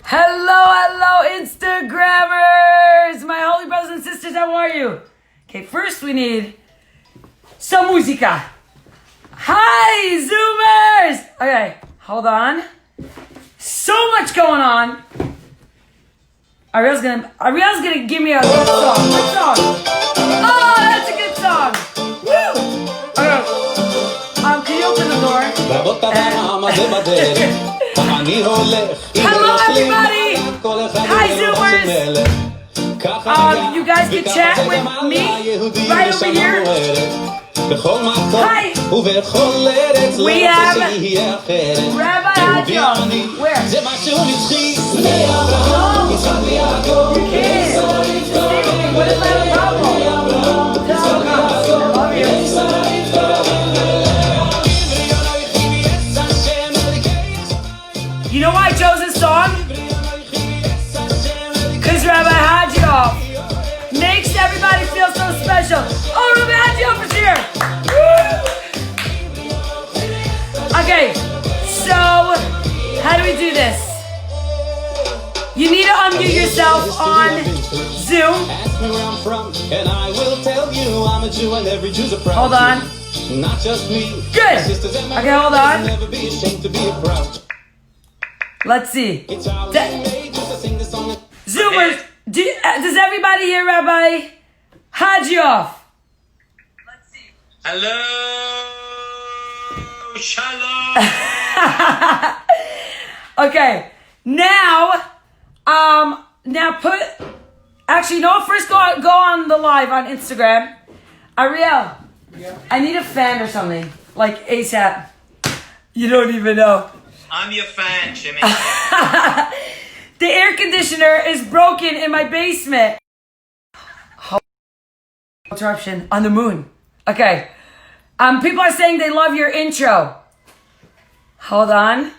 Hello, Instagrammers! My holy brothers and sisters, how are you? Okay, first we need some musica. Hi, Zoomers! Okay, hold on. So much going on. Ariel's gonna give me a good song. What song? Oh, that's a good song. Woo! Okay. Can you open the door? Hello, everybody. Hi, Zoomers. You guys can chat with me right over here. Hi. We have Rabbi Hajioff. Where? You can't. What is that problem? I love you. You know why I chose this song? Because Rabbi Hajioff makes everybody feel so special. Oh, Rabbi Hajioff is here! Woo! Okay, so how do we do this? You need to unmute yourself on Zoom. Hold on. Good. Okay, hold on. Let's see. Zoomers, does everybody hear Rabbi Hajioff? Let's see. Hello, shalom. Okay, now actually, no, first go on the live on Instagram. Ariel, yeah. I need a fan or something, like ASAP. You don't even know. I'm your fan, Shimi. The air conditioner is broken in my basement. Interruption on the moon. Okay. People are saying they love your intro. Hold on.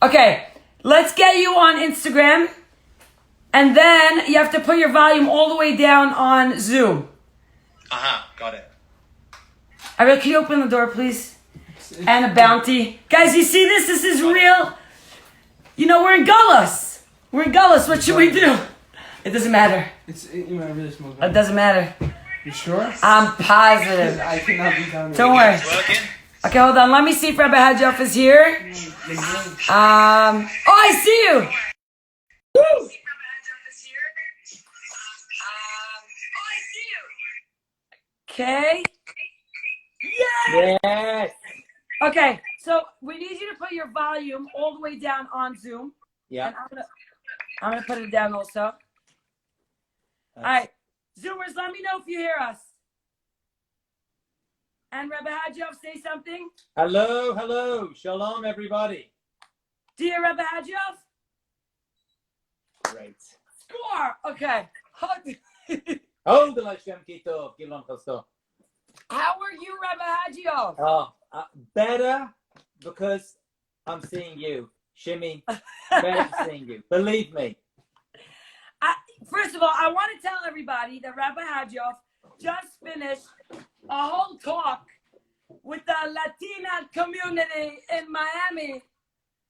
Okay. Let's get you on Instagram. And then you have to put your volume all the way down on Zoom. Got it. Ariel, can you open the door, please? And a bounty. Guys, you see this? This is real. You know, we're in Gullus. What should we do? It doesn't matter. It doesn't matter. You sure? I'm positive. I cannot be done. Don't worry. Okay, hold on. Let me see if Rabbi Hajioff is here. Oh, I see you. Woo! Okay. Yes. Okay, so we need you to put your volume all the way down on Zoom. Yeah. And I'm gonna put it down also. All right, Zoomers, let me know if you hear us. And Rabbi Hajioff, say something. Hello. Shalom, everybody. Do you hear Rabbi Hajioff? Great. Score. Okay. Oh, the Lashem Kitov, Gilon Chosto. How are you, Rabbi Hajioff? Oh, better because I'm seeing you, Shimi. Better seeing you. Believe me. First of all, I want to tell everybody that Rabbi Hajioff just finished a whole talk with the Latina community in Miami.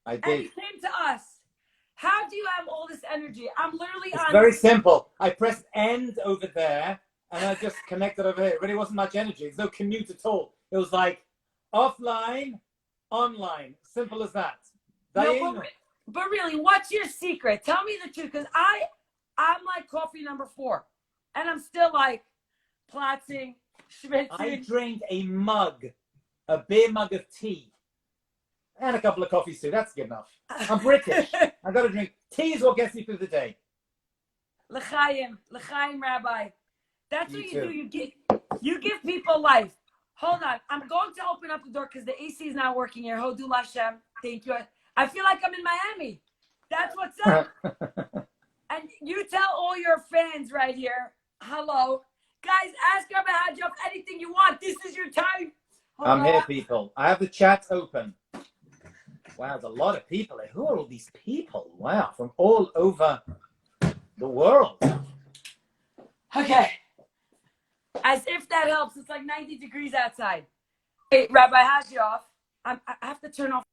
I did. And he came to us. How do you have all this energy? I'm literally It's very simple. I pressed end over there and I just connected over here. It really wasn't much energy. There's no commute at all. It was like offline, online. Simple as that. No, but really, what's your secret? Tell me the truth, because I'm like coffee number 4. And I'm still like platzing, schwitzing. I drank a beer mug of tea. And a couple of coffees too. That's good enough. I'm British. I got to drink. Tea is what gets me through the day. L'chaim, Rabbi. That's what you do. You give people life. Hold on. I'm going to open up the door because the AC is not working here. Hodu Lashem. Thank you. I feel like I'm in Miami. That's what's up. And you tell all your fans right here, hello. Guys, ask Rabbi Hajioff anything you want. This is your time. I'm here, people. I have the chat open. Wow, there's a lot of people here. Who are all these people? Wow, from all over the world. Okay. As if that helps. It's like 90 degrees outside. Hey, Rabbi Hajioff, I have to turn off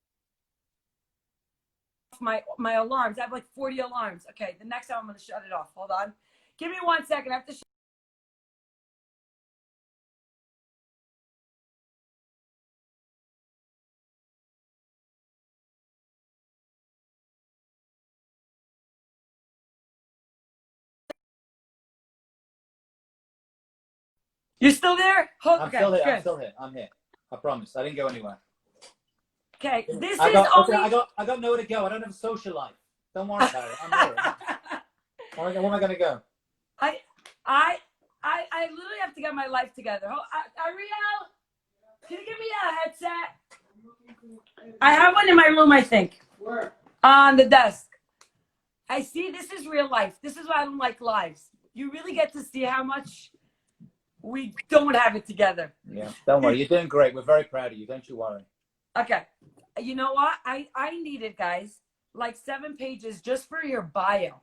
my alarms. I have like 40 alarms. Okay, the next time I'm going to shut it off. Hold on. Give me 1 second. I have to You're still there? I'm still here. I'm still here. I'm here. I promise. I didn't go anywhere. Okay, this I is got, only. I got nowhere to go. I don't have a social life. Don't worry about it. I'm here. Where am I going to go? I literally have to get my life together. Ariel, can you give me a headset? I have one in my room, I think. Where? On the desk. I see this is real life. This is why I don't like lives. You really get to see how much we don't have it together. Yeah, don't worry. You're doing great. We're very proud of you. Don't you worry. Okay. You know what? I needed, guys, like 7 pages just for your bio.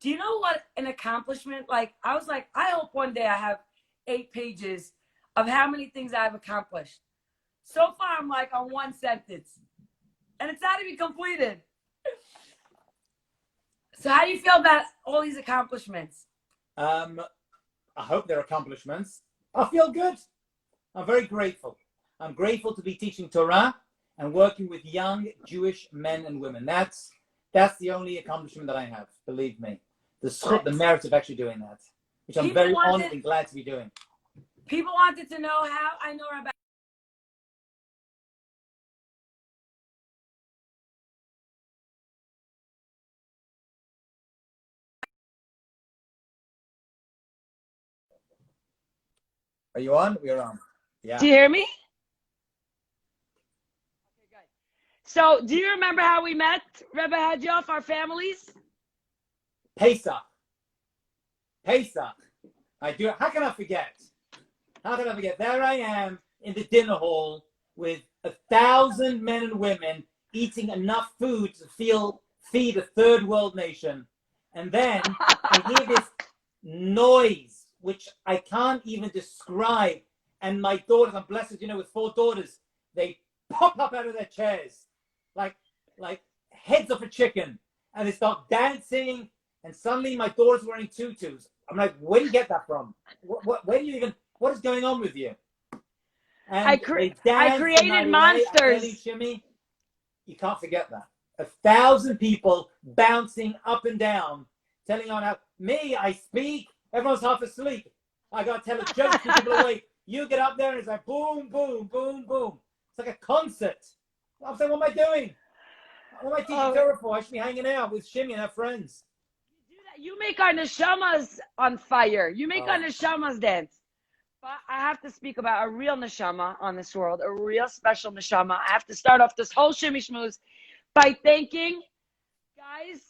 Do you know what an accomplishment? Like, I was like, I hope one day I have 8 pages of how many things I've accomplished. So far, I'm like on 1 sentence. And it's not even completed. So how do you feel about all these accomplishments? I hope they're accomplishments. I feel good. I'm very grateful. I'm grateful to be teaching Torah and working with young Jewish men and women. That's the only accomplishment that I have, believe me. The merit of actually doing that, which I'm very honored and glad to be doing. People wanted to know how I know about. Are you on? We're on. Yeah. Do you hear me? Okay, good. So, do you remember how we met, Rabbi Hajioff, our families? Pesach. I do. How can I forget? How can I forget? There I am in the dinner hall with 1,000 men and women eating enough food to feed a third world nation. And then I hear this noise, which I can't even describe. And my daughters, I'm blessed, with 4 daughters, they pop up out of their chairs like heads of a chicken. And they start dancing. And suddenly my daughter's wearing tutus. I'm like, where do you get that from? Where do you even, what is going on with you? And I created monsters. Shimi, you can't forget that. 1,000 people bouncing up and down, telling on how I speak. Everyone's half asleep. I got to tell a joke to keep people awake. You get up there and it's like boom, boom, boom, boom. It's like a concert. I'm saying, what am I doing? What am I teaching Torah for? I should be hanging out with Shimi and her friends. You make our neshamas on fire. You make our neshamas dance. But I have to speak about a real neshama on this world, a real special neshama. I have to start off this whole shimmy schmooze by thanking, guys,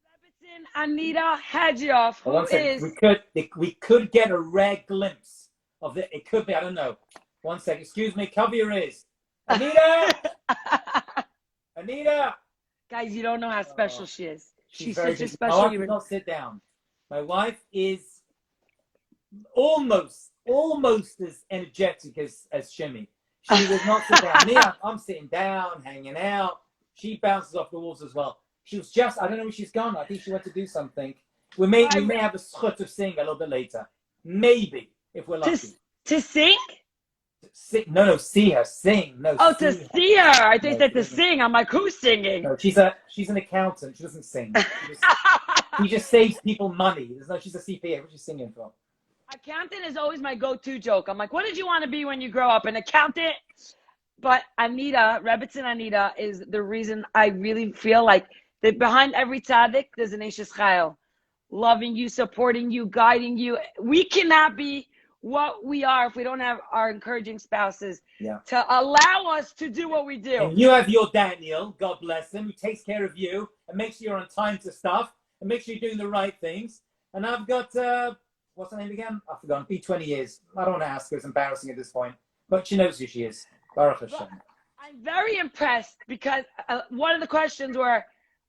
Rebbetzin Anita Hajioff, who is... We could get a rare glimpse of it. It could be, I don't know. 1 second. Excuse me, cover your ears. Anita! Anita! Guys, you don't know how special she is. She's such a My special wife human. does not sit down. My wife is almost as energetic as Shimi. She does not sit down. Me, I'm sitting down, hanging out. She bounces off the walls as well. She was just, I don't know where she's gone. I think she went to do something. We may have a schut of sing a little bit later. Maybe, if we're lucky. To sing? No, see her sing. No. Oh, to see her. I think that to sing. I'm like, who's singing? No, she's an accountant. She doesn't sing. She just saves people money. She's a CPA. What's she singing for? Accountant is always my go-to joke. I'm like, what did you want to be when you grow up? An accountant? But Anita, Rebbetzin Anita, is the reason I really feel like that behind every tzaddik, there's an Eishes Chayil. Loving you, supporting you, guiding you. We cannot be what we are if we don't have our encouraging spouses to allow us to do what we do. And you have your Daniel, God bless him, who takes care of you and makes sure you're on time to stuff and makes sure you're doing the right things. And I've got, what's her name again? I've forgotten. Be 20 years. I don't want to ask her. It's embarrassing at this point. But she knows who she is. Baruch Hashem. I'm very impressed because one of the questions were,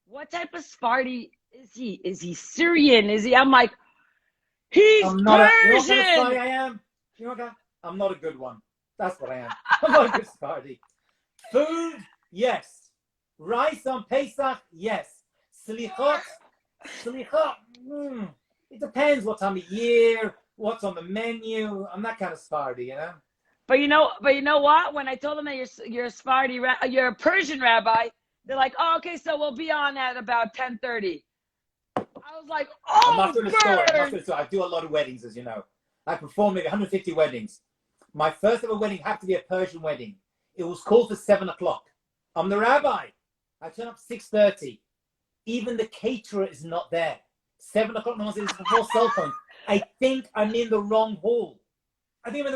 what type of Sephardi is he? Is he Syrian? Is he? I'm like, he's Persian. You know what kind of Sephardi I am? You know what? I'm not a good one. That's what I am. I'm not a good Sephardi. Food, yes. Rice on Pesach, yes. Slichot, it depends what time of year, what's on the menu. I'm that kind of Sephardi, you know. But you know what? When I told them that you're a Sephardi, you're a Persian rabbi, they're like, oh, okay, so we'll be on at about 10:30. I was like, oh, I'm not doing a story. I do a lot of weddings, as you know. I performed maybe 150 weddings. My first ever wedding happened to be a Persian wedding. It was called for 7 o'clock. I'm the rabbi. I turn up 6:30. Even the caterer is not there. 7 o'clock, no one says it's before cell phone. I think I'm in the wrong hall. I did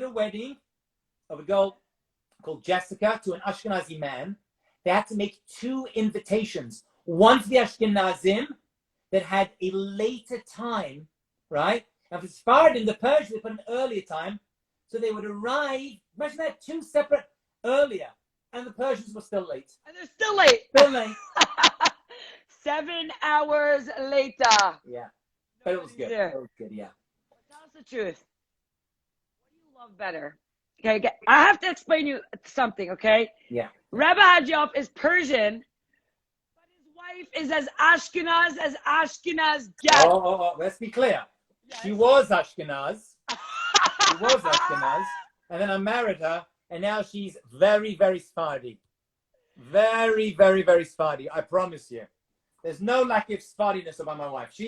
a wedding of a girl called Jessica to an Ashkenazi man. They had to make 2 invitations. One for the Ashkenazim that had a later time, right? And for Sephardim, the Persians, they put an earlier time. So they would arrive, imagine that, 2 separate earlier. And the Persians were still late. And they're still late. Still late. 7 hours later. Yeah. But it was good. There. It was good, yeah. Tell us the truth. What do you love better? Okay, I have to explain you something, okay? Yeah. Rabbi Hajioff is Persian, but his wife is as Ashkenaz get. Oh, let's be clear. Yes. She was Ashkenaz. And then I married her, and now she's very, very Sephardi. Very, very, very Sephardi. I promise you. There's no lack of Sephardiness about my wife.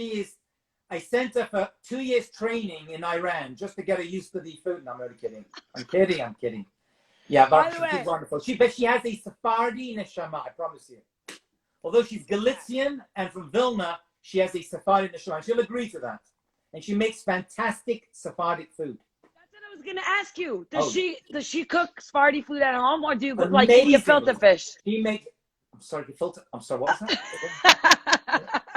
I sent her for 2 years training in Iran just to get her used to the food. No, I'm only kidding. I'm kidding. Yeah, but she's wonderful. But she has a Sephardi neshama, I promise you. Although she's Galician and from Vilna, she has a Sephardi neshama. She'll agree to that. And she makes fantastic Sephardic food. That's what I was going to ask you. Does she cook Sephardi food at home, or do you cook like you filter fish? I'm sorry, what was that?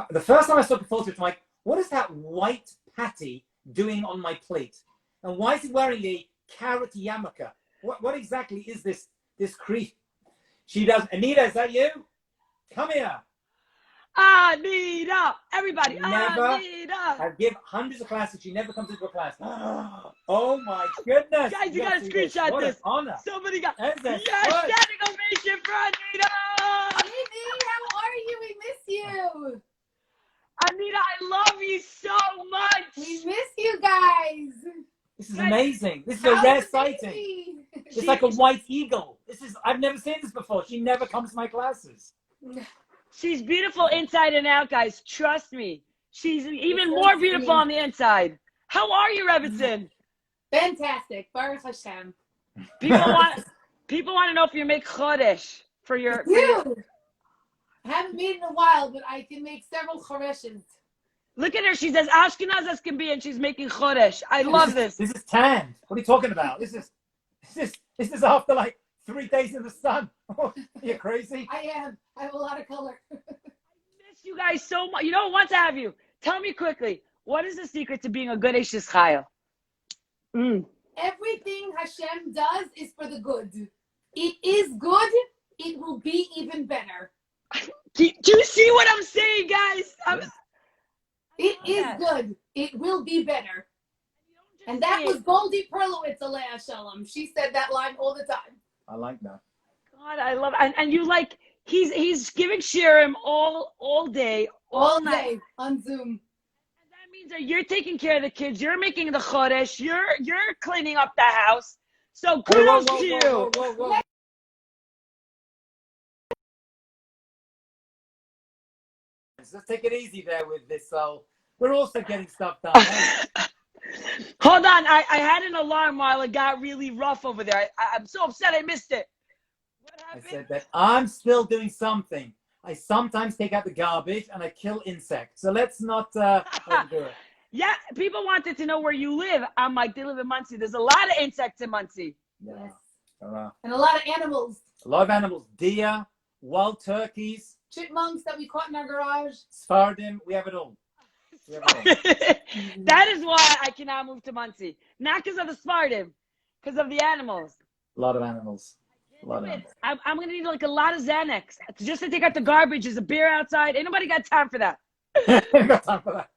The first time I saw gefilte, I'm like, what is that white patty doing on my plate? And why is it wearing a carrot yarmulke? What exactly is this creep? She does. Anita, is that you? Come here. Anita, everybody. Never. Anita. I give hundreds of classes. She never comes into a class. Oh my goodness! Guys, you gotta screenshot what this. An honor. Somebody got. Yes, standing ovation for Anita. Baby, how are you? We miss you. Anita, I love you so much. We miss you guys. This is amazing. This is a rare sighting. It's like a white eagle. I've never seen this before. She never comes to my classes. She's beautiful inside and out, guys. Trust me. She's even more beautiful on the inside. How are you, Rebbitzin? Fantastic. Baruch Hashem. People want to know if you make chodesh for your. I haven't made in a while, but I can make several choreshes. Look at her. She's as Ashkenaz as can be, and she's making chodesh. I love this. This is tanned. What are you talking about? This is after like 3 days in the sun. You're crazy. I am. I have a lot of color. I miss you guys so much. You know, I want to have you. Tell me quickly, what is the secret to being a good Eish Chayil? Everything Hashem does is for the good. It is good. It will be even better. Do you see what I'm saying, guys? It is good. It will be better. And that was Goldie Perlowitz, Alea Shalom. She said that line all the time. I like that. God, I love it. And you like, he's giving shirim all day, all night. Day on Zoom. And that means that you're taking care of the kids. You're making the chodesh. You're cleaning up the house. So kudos to you. Whoa. Let's take it easy there with this. So we're also getting stuff done. Hold on. I had an alarm while it got really rough over there. I'm so upset I missed it. What happened? I said that I'm still doing something. I sometimes take out the garbage and I kill insects. So let's not overdo it. Yeah, people wanted to know where you live. I'm like, they live in Muncie. There's a lot of insects in Muncie. Yeah. Yes. A And a lot of animals. lot of animals. Deer, wild turkeys, Chipmunks that we caught in our garage. Sephardim. We have it all. That is why I cannot move to Muncie. Not because of the Sephardim, because of the animals. A lot of animals. I'm going to need like a lot of Xanax just to take out the garbage. There's a beer outside. Ain't nobody got time for that. Got time for that.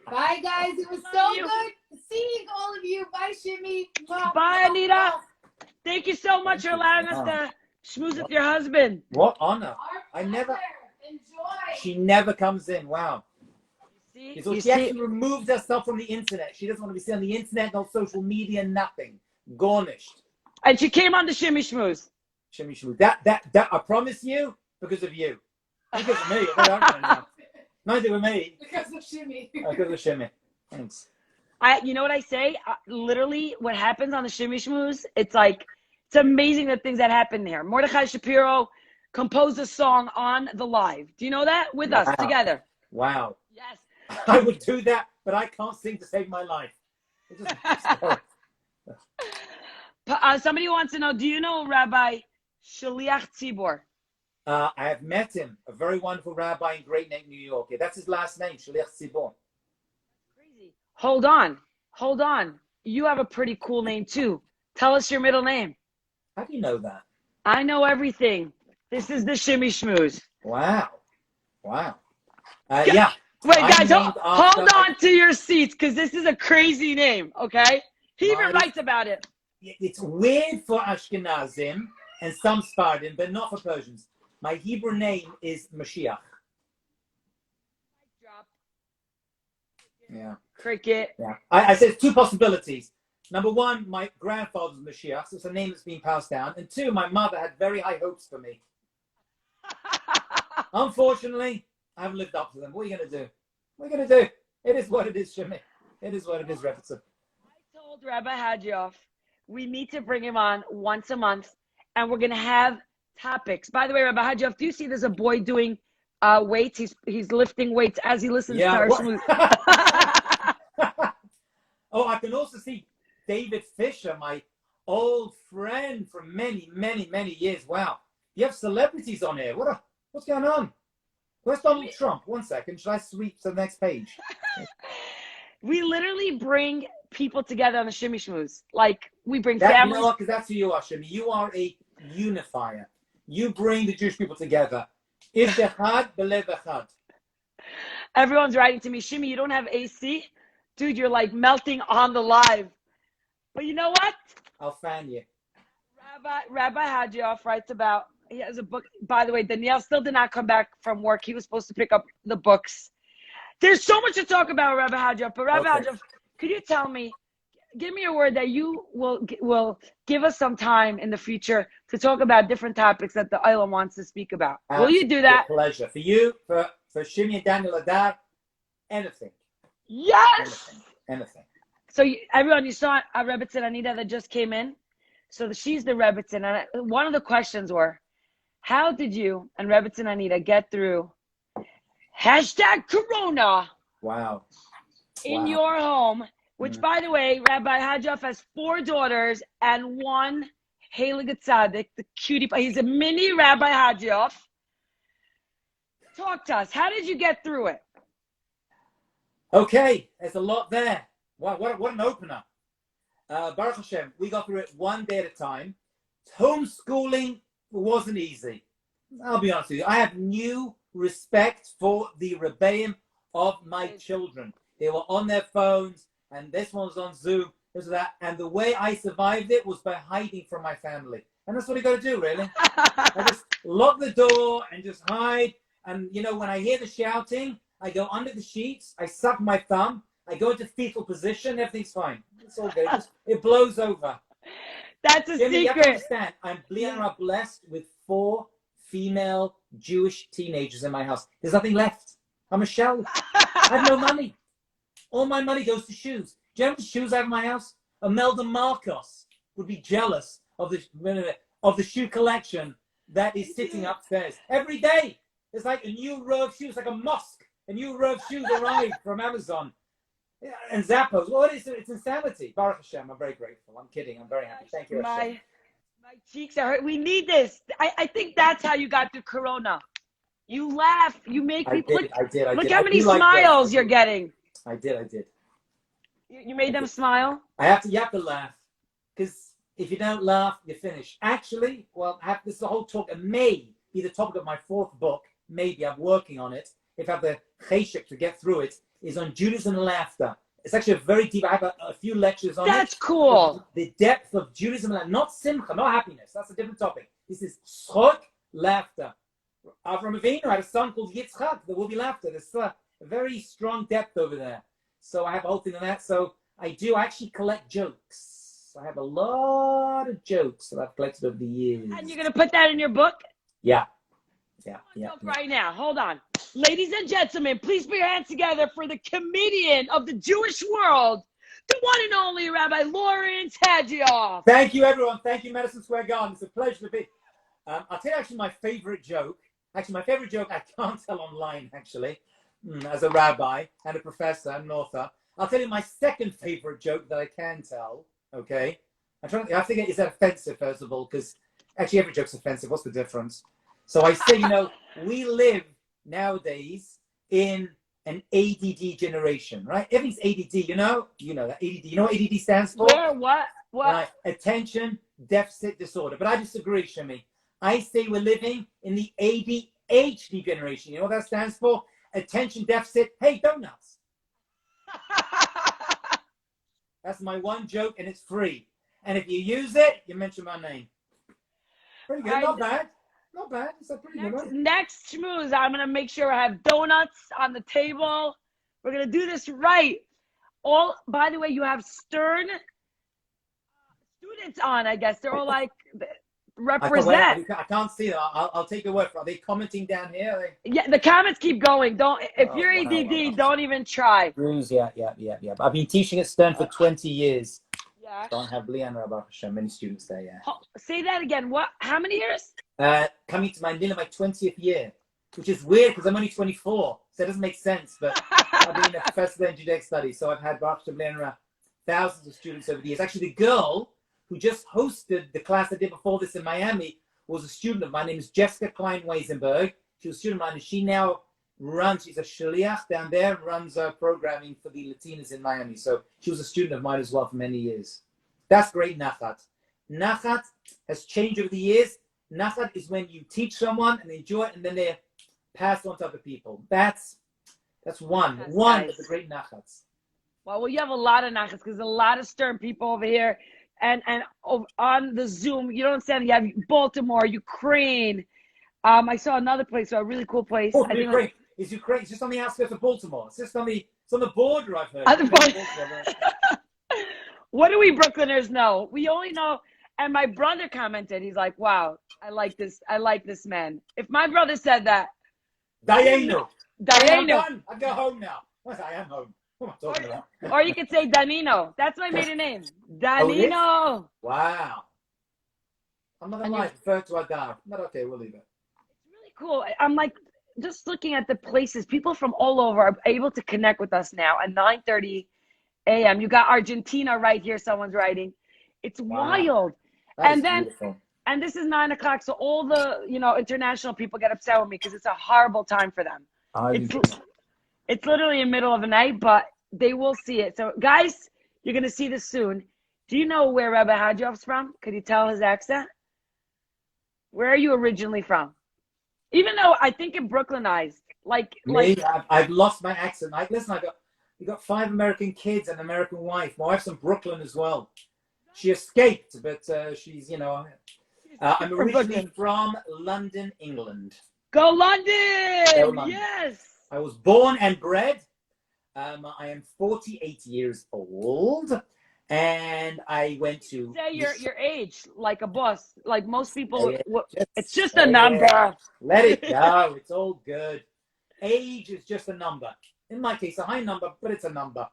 Bye, guys. It was so good seeing all of you. Bye, Shimi. Bye, Anita. Thank you so much for allowing us Schmooze with your husband. What honor. Our I never. pleasure. Enjoy. She never comes in. Wow. See? So You she actually see? removed herself from the internet. She doesn't want to be seen on the internet, no social media, nothing. Garnished. And she came on the Shimmy Schmooze. Shimmy shmoo. That I promise you, because of you. Because of me. What happened now? Nothing with me. Because of Shimi. Because of Shimmy. Thanks. You know what I say? Literally, what happens on the Shimmy Schmooze, it's like, it's amazing the things that happen there. Mordechai Shapiro composed a song on the live. Do you know that? With us, together. Wow. Yes. I would do that, but I can't sing to save my life. Somebody wants to know, do you know Rabbi Shaliach Tzibor? I have met him, a very wonderful rabbi in Great Neck, New York. Yeah, that's his last name, Shaliach Tzibor. Crazy. Hold on. You have a pretty cool name too. Tell us your middle name. How do you know that? I know everything. This is the Shimmy Schmooze. Wow. Yeah. Wait, I'm guys, named hold after- on to your seats because this is a crazy name, okay? He even Mine- writes about it. It's weird for Ashkenazim and some Sfardim, but not for Persians. My Hebrew name is Mashiach. Yeah. Cricket. Yeah. I said two possibilities. Number one, my grandfather's Mashiach, so it's a name that's been passed down. And two, my mother had very high hopes for me. Unfortunately, I haven't lived up to them. What are you going to do? What are you going to do? It is what it is, Shimi. It is what it is, Rebbetzin. I told Rabbi Hajioff we need to bring him on once a month, and we're going to have topics. By the way, Rabbi Hajioff, do you see there's a boy doing weights? He's lifting weights as he listens to our schmooze. Oh, I can also see David Fisher, my old friend from many, many, many years. Wow. You have celebrities on here. What's going on? Where's Donald Trump? 1 second. Should I sweep to the next page? We literally bring people together on the Shimmy Schmooze. Like, we bring You families. know what? Because that's who you are, Shimi. You are a unifier. You bring the Jewish people together. If echad, belev echad. Everyone's writing to me, Shimmy, you don't have AC? Dude, you're like melting on the live. But you know what? I'll fan you. Rabbi Hajioff writes about, he has a book. By the way, Danielle still did not come back from work. He was supposed to pick up the books. There's so much to talk about, Rabbi Hajioff. But Rabbi Hajioff, could you tell me, give me a word that you will give us some time in the future to talk about different topics that the Olam wants to speak about. Will you do that? With pleasure. For you, for Shimi and Daniel Adar, anything. Yes! Anything. So everyone, you saw Rebbetzin Anita that just came in. So she's the Rebbetzin. And one of the questions were, how did you and Rebbetzin Anita get through #Corona Wow. in your home? Which, by the way, Rabbi Hajioff has 4 daughters and 1 Heilige Tzaddik, the cutie pie. He's a mini Rabbi Hajioff. Talk to us. How did you get through it? Okay, there's a lot there. Wow, what an opener. Baruch Hashem, we got through it one day at a time. Homeschooling wasn't easy. I'll be honest with you. I have new respect for the rebbeim of my children. They were on their phones, and this one was on Zoom, this was that. And the way I survived it was by hiding from my family. And that's what you got to do, really. I just lock the door and just hide. And, you know, when I hear the shouting, I go under the sheets, I suck my thumb, I go into fetal position, everything's fine. It's all good. It blows over. That's a Jimmy, you have to secret. understand, I'm blessed with 4 female Jewish teenagers in my house. There's nothing left. I'm a shell. I have no money. All my money goes to shoes. Do you know how many shoes I have in my house? Imelda Marcos would be jealous of the shoe collection that is sitting upstairs. Every day, there's like a new row of shoes, like a mosque. A new row of shoes arrived from Amazon. And Zappos. Well, it's insanity. Baruch Hashem, I'm very grateful. I'm kidding. I'm very happy. Thank you, Hashem. My cheeks are hurt. We need this. I think that's how you got through Corona. You laugh. You make people look. I did. Look how many smiles you're getting. I did. You made them smile. You have to laugh, because if you don't laugh, you're finished. Actually, well, this is a whole talk. It may be the topic of my 4th book. Maybe I'm working on it. If I have the cheshik to get through it, is on Judaism and laughter. It's actually a very deep. I have a few lectures on it. That's cool. The depth of Judaism and not simcha, not happiness. That's a different topic. This is tzchok, laughter. Avram Avinu had a son called Yitzchak. There will be laughter. There's a very strong depth over there. So I have a whole thing on that. So I do actually collect jokes. I have a lot of jokes that I've collected over the years. And you're going to put that in your book? Yeah. Right now. Hold on. Ladies and gentlemen, please put your hands together for the comedian of the Jewish world, the one and only Rabbi Lawrence Hajioff. Thank you, everyone. Thank you, Madison Square Garden. It's a pleasure to be. I'll tell you actually my favorite joke. Actually, my favorite joke I can't tell online, actually, as a rabbi and a professor and an author. I'll tell you my second favorite joke that I can tell, okay? I have to get, is that offensive, first of all? Because actually every joke's offensive. What's the difference? So I say, we live nowadays in an ADD generation, right? Everything's ADD, you know that ADD. You know what ADD stands for? Where? What? Right. Attention Deficit Disorder. But I disagree, Shimi. I say we're living in the ADHD generation. You know what that stands for? Attention Deficit. Hey, donuts. That's my one joke, and it's free. And if you use it, you mention my name. Pretty good. Not bad. Not bad. It's a pretty good one. Next schmooze, I'm going to make sure I have donuts on the table. We're going to do this right. By the way, you have Stern students on, I guess. They're all like, represent. I can't see that. I'll take your word for it. Are they commenting down here? Yeah, the comments keep going. If you're ADD, don't even try. Yeah. I've been teaching at Stern for 20 years. Yeah. Don't have Lian Rabbi Hashem, many students there, yeah. Say that again. What? How many years? Coming to my 20th year, which is weird because I'm only 24, so it doesn't make sense. But I've been a professor in Judaic studies, so I've had thousands of students over the years. Actually, the girl who just hosted the class I did before this in Miami was a student of mine. Her name is Jessica Klein-Weisenberg. She was a student of mine, and she now she's a shaliach down there and runs programming for the Latinas in Miami. So she was a student of mine as well for many years. That's great nachat. Nachat has changed over the years. Nachat is when you teach someone and they enjoy it, and then they pass on to other people. That's one nice. of the great nachats. Well, you have a lot of nachats because there's a lot of Stern people over here. And on the Zoom, you don't understand, you have Baltimore, Ukraine. I saw another place, a really cool place. Oh, Ukraine. Is Ukraine? It's just on the outskirts of Baltimore. It's just on the border, I've heard. On the border. What do we Brooklyners know? We only know. And my brother commented. He's like, "Wow, I like this man." If my brother said that, Dayenu. I'm done. I go home now. I am home. What am I talking about? Or you could say Danino. That's my maiden name. Danino. Wow. I'm not gonna lie. I prefer to Adar. But okay, we'll leave it. It's really cool. I'm like, just looking at the places, people from all over are able to connect with us now at 9:30 a.m. You got Argentina right here. Someone's writing. It's wild. And then, beautiful. And this is 9 o'clock. So all the, international people get upset with me because it's a horrible time for them. It's literally in the middle of the night, but they will see it. So guys, you're going to see this soon. Do you know where Rabbi Hajioff's from? Could you tell his accent? Where are you originally from? Even though I think it Brooklynized, I've lost my accent. Listen, you got 5 American kids and an American wife. My wife's from Brooklyn as well. She escaped, but she's, I'm originally from London, England. Go London! Yes. I was born and bred. I am 48 years old, and I went to. Say your age, like a boss, like most people. It's just a number. Let it go. It's all good. Age is just a number. In my case, a high number, but it's a number.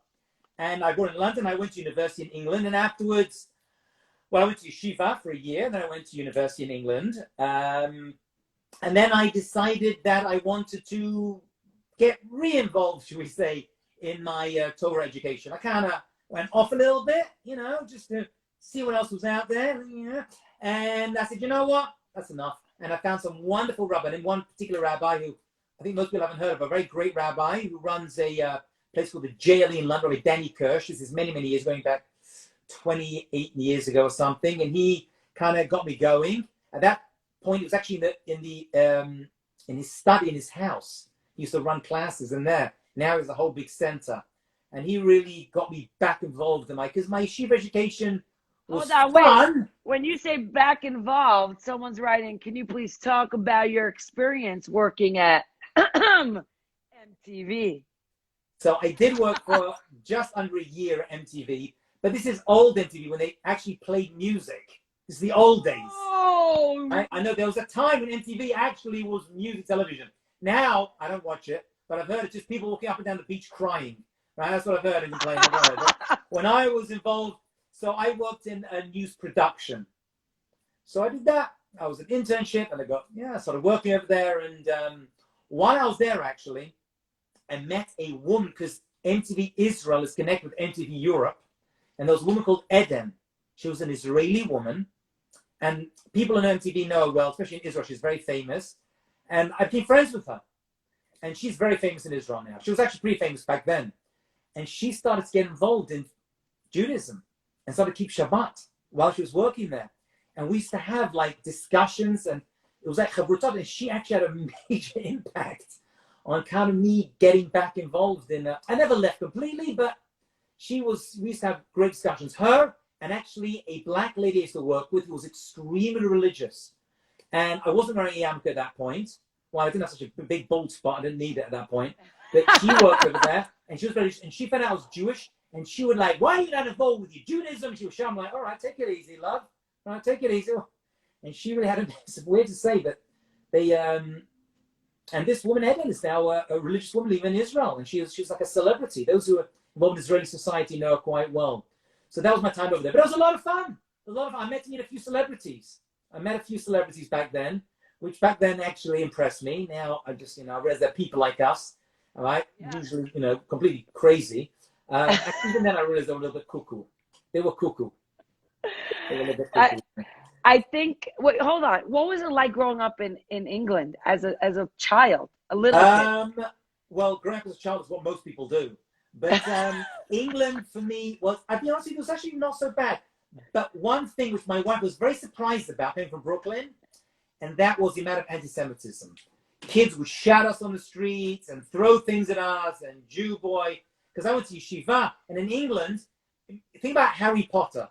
And I was born in London. I went to university in England, and afterwards, I went to yeshiva for a year. Then I went to university in England, and then I decided that I wanted to get re-involved, should we say, in my Torah education. I kind of went off a little bit, just to see what else was out there. And I said, you know what? That's enough. And I found some wonderful rabbi, and one particular rabbi who I think most people haven't heard of, a very great rabbi who runs a place called the JLE in London, Rabbi Danny Kirsch. This is many, many years, going back 28 years ago or something. And he kind of got me going. At that point, it was actually in his study, in his house. He used to run classes in there. Now there's a whole big center. And he really got me back involved in because my yeshiva education was Hold on, wait. fun. When you say back involved, someone's writing, can you please talk about your experience working at MTV? So I did work for just under a year at MTV, but this is old MTV when they actually played music. This is the old days. Oh, I know there was a time when MTV actually was music television. Now, I don't watch it, but I've heard it's just people walking up and down the beach crying. Right? That's what I've heard in the plane. When I was involved, so I worked in a news production. So I did that. I was an internship and I started working over there. And while I was there, actually, I met a woman because MTV Israel is connected with MTV Europe. And there was a woman called Eden. She was an Israeli woman. And people on MTV know her well, especially in Israel. She's very famous. And I've been friends with her. And she's very famous in Israel now. She was actually pretty famous back then. And she started to get involved in Judaism and started to keep Shabbat while she was working there. And we used to have like discussions, and it was like chavrutot, and she actually had a major impact on kind of me getting back involved in I never left completely, but we used to have great discussions. Her and actually a black lady I used to work with who was extremely religious. And I wasn't wearing a yarmulke at that point. Well, I didn't have such a big bald spot. I didn't need it at that point. But she worked over there, and she found out I was Jewish, and she would like, why are you not involved with your Judaism? She was shy. I'm like, all right, take it easy, love. All right, take it easy. And she really had it's weird to say, but they and this woman Eden is now a religious woman living in Israel, and she's like a celebrity. Those who are involved in Israeli society know her quite well. So that was my time over there. But it was a lot of fun. I met a few celebrities. I met a few celebrities back then, which back then actually impressed me. Now I just, I realize they're people like us, all right? Yeah. Usually, completely crazy. Even then I realized they were a little bit cuckoo. They were cuckoo. They were a little bit cuckoo. I think, wait, hold on. What was it like growing up in England as a child? A little bit. Well, growing up as a child is what most people do. But England for me was, I'll be honest with you, it was actually not so bad. But one thing which my wife was very surprised about, coming from Brooklyn, and that was the amount of anti-Semitism. Kids would shout us on the streets and throw things at us, and Jew boy. Because I went to yeshiva, and in England, think about Harry Potter,